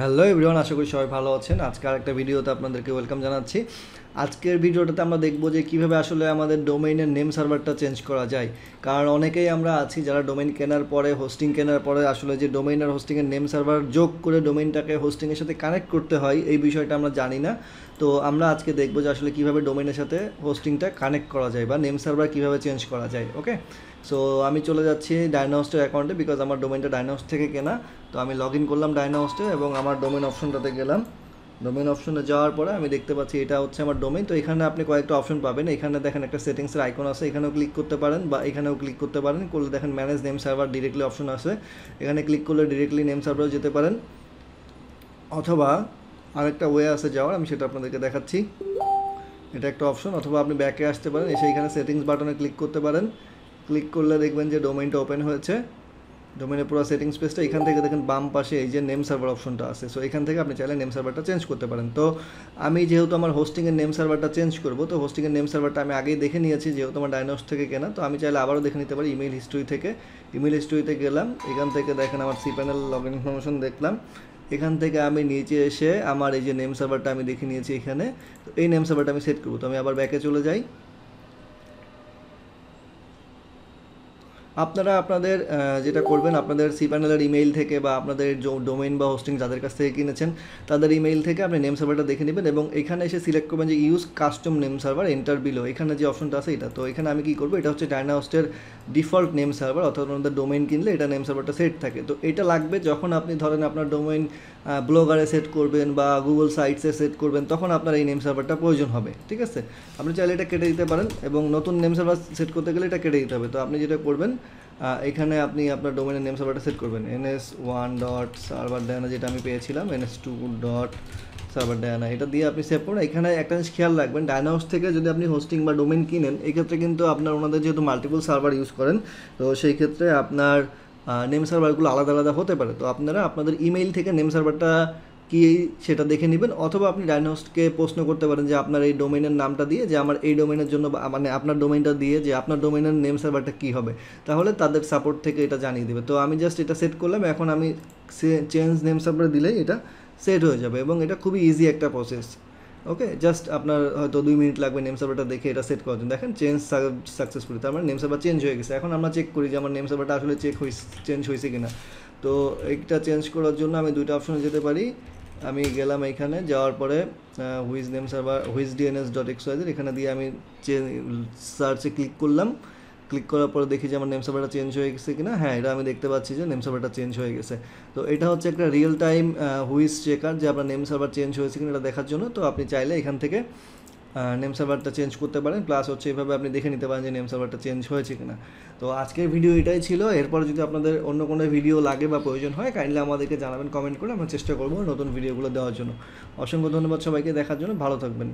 Hello everyone, আশা করি সবাই ভালো আছেন। আজকে আরেকটা ভিডিওতে আপনাদেরকে ওয়েলকাম জানাচ্ছি। আজকের ভিডিওটাতে আমরা দেখব যে কীভাবে আসলে আমাদের ডোমেইনের নেম সার্ভারটা চেঞ্জ করা যায়। কারণ অনেকেই আমরা আছি যারা ডোমেইন কেনার পরে, হোস্টিং কেনার পরে আসলে যে ডোমেইন আর হোস্টিংয়ের নেম সার্ভার যোগ করে ডোমেইনটাকে হোস্টিংয়ের সাথে কানেক্ট করতে হয়, এই বিষয়টা আমরা জানি না। তো আমরা আজকে দেখব যে আসলে কীভাবে ডোমেইনের সাথে হোস্টিংটা কানেক্ট করা যায় বা নেম সার্ভার কীভাবে চেঞ্জ করা যায়। ওকে, সো আমি চলে যাচ্ছি ডায়নাহোস্টের অ্যাকাউন্টে, বিকজ আমার ডোমেইনটা ডায়নাহোস্ট থেকে কেনা। তো আমি লগ ইন করলাম ডায়নাহোস্টে এবং আমার ডোমেইন অপশনটাতে গেলাম। ডোমেইন অপশনে যাওয়ার পরে আমি দেখতে পাচ্ছি এটা হচ্ছে আমার ডোমেইন। তো এখানে আপনি কয়েকটা অপশন পাবেন। এখানে দেখেন একটা সেটিংসের আইকন আছে, এখানেও ক্লিক করতে পারেন বা এখানেও ক্লিক করতে পারেন। করলে দেখেন manage name server directly option আছে, এখানে ক্লিক করলে ডিরেক্টলি নেম সার্ভারে যেতে পারেন। অথবা আরেকটা ওয়ে আছে যাওয়ার, আমি সেটা আপনাদেরকে দেখাচ্ছি। এটা একটা অপশন। অথবা আপনি ব্যাকে আসতে পারেন, এসে এখানে সেটিংস বাটনে ক্লিক করতে পারেন। ক্লিক করলে দেখবেন যে ডোমেইনটা ওপেন হয়েছে। ডোমেইনের পুরো সেটিংস পেজটা, এখান থেকে দেখেন বাম পাশে এই যে নেম সার্ভার অপশনটা আছে। সো এখান থেকে আপনি চাইলে নেম সার্ভারটা চেঞ্জ করতে পারেন। তো আমি যেহেতু আমার হোস্টিংয়ের নেম সার্ভারটা চেঞ্জ করব, তো হোস্টিংয়ের নেম সার্ভারটা আমি আগেই দেখে নিয়েছি, যেহেতু আমার ডায়নোস থেকে কেনা। তো আমি চাইলে আবারও দেখে নিতে পারি ইমেল হিস্ট্রি থেকে। ইমেল হিস্ট্রিতে গেলাম, এখান থেকে দেখেন আমার cPanel লগ ইন ইনফরমেশন দেখলাম। এখান থেকে আমি নিচে এসে আমার এই যে নেম সার্ভারটা আমি দেখে নিয়েছি এখানে। তো এই নেম সার্ভারটা আমি সেট করবো। তো আমি আবার ব্যাকে চলে যাই। আপনারা আপনাদের যেটা করবেন, আপনাদের cPanel ইমেইল থেকে বা আপনাদের ডোমেইন বা হোস্টিং যাদের কাছ থেকে কিনেছেন তাদের ইমেইল থেকে আপনি নেম সার্ভারটা দেখে নেবেন এবং এখানে এসে সিলেক্ট করবেন যে use custom name server enter below. এখানে যে অপশনটা আছে এটা, তো এখানে আমি কী করবো, এটা হচ্ছে ডায়নাহোস্টের ডিফল্ট নেম সার্ভার, অর্থাৎ আপনাদের ডোমেইন কিনলে এটা নেম সার্ভারটা সেট থাকে। তো এটা লাগবে যখন আপনি ধরেন আপনার ডোমেইন ব্লগারে সেট করবেন বা গুগল সাইটসে সেট করবেন, তখন আপনার এই নেম সার্ভারটা প্রয়োজন হবে। ঠিক আছে, আপনি চাইলে এটা কেটে দিতে পারেন এবং নতুন নেম সার্ভার সেট করতে গেলে এটা কেটে দিতে হবে। তো আপনি যেটা করবেন, এখানে আপনি আপনার ডোমেনের নেম সার্ভারটা সেট করবেন ns1 ডট সার্ভার ডায়ানা, যেটা আমি পেয়েছিলাম ns2 ডট সার্ভার ডায়ানা, এটা দিয়ে আপনি সেভ করুন। এখানে একটা জিনিস খেয়াল রাখবেন, ডায়নাহোস্ট থেকে যদি আপনি হোস্টিং বা ডোমেন কিনেন, এই ক্ষেত্রে কিন্তু আপনার ওনাদের যেহেতু মাল্টিপল সার্ভার ইউজ করেন, তো সেই ক্ষেত্রে আপনার নেম সার্ভারগুলো আলাদা আলাদা হতে পারে। তো আপনারা আপনাদের ইমেইল থেকে নেম সার্ভারটা কি সেটা দেখে নেবেন। অথবা আপনি ডায়নাহোস্টকে প্রশ্ন করতে পারেন যে আপনার এই ডোমেইনের নামটা দিয়ে, যে আমার এই ডোমেইনের জন্য, মানে আপনার ডোমেইনটা দিয়ে যে আপনার ডোমেইনের নেম সার্ভারটা কী হবে, তাহলে তাদের সাপোর্ট থেকে এটা জানিয়ে দেবে। তো আমি জাস্ট এটা সেট করলাম। এখন আমি চেঞ্জ নেম সার্ভার দিলেই এটা সেট হয়ে যাবে এবং এটা খুবই ইজি একটা প্রসেস। ওকে, জাস্ট আপনার হয়তো 2 মিনিট লাগবে নেম সার্ভারটা দেখে এটা সেট করার জন্য। দেখেন চেঞ্জ সাকসেসফুলি, তার মানে নেম সার্ভার চেঞ্জ হয়ে গেছে। এখন আমরা চেক করি যে আমার নেম সার্ভারটা আসলে চেঞ্জ হয়েছে কিনা। তো এইটা চেঞ্জ করার জন্য আমি দুইটা অপশনে যেতে পারি। আমি গেলাম এখানে, যাওয়ার পরে who's name server who's dns.xyz, এখানে দিয়ে আমি সার্চে ক্লিক করলাম। ক্লিক করার পরে দেখি যে আমার নেম সার্ভারটা চেঞ্জ হয়ে গেছে কিনা। হ্যাঁ, এটা আমি দেখতে পাচ্ছি যে নেম সার্ভারটা চেঞ্জ হয়ে গেছে। তো এটা হচ্ছে একটা রিয়েল টাইম হুইজ চেকার, যে আপনার নেম সার্ভার চেঞ্জ হয়েছে কিনা এটা দেখার জন্য। তো আপনি চাইলে এখান থেকে নেম সার্ভারটা চেঞ্জ করতে পারেন, প্লাস হচ্ছে এইভাবে আপনি দেখে নিতে পারেন যে নেম সার্ভারটা চেঞ্জ হয়েছে কিনা। তো আজকের ভিডিও এটাই ছিল। এরপর যদি আপনাদের অন্য কোনো ভিডিও লাগে বা প্রয়োজন হয়, কাইন্ডলি আমাদেরকে জানাবেন কমেন্ট করে, আমরা চেষ্টা করবো নতুন ভিডিওগুলো দেওয়ার জন্য। অসংখ্য ধন্যবাদ সবাইকে দেখার জন্য, ভালো থাকবেন।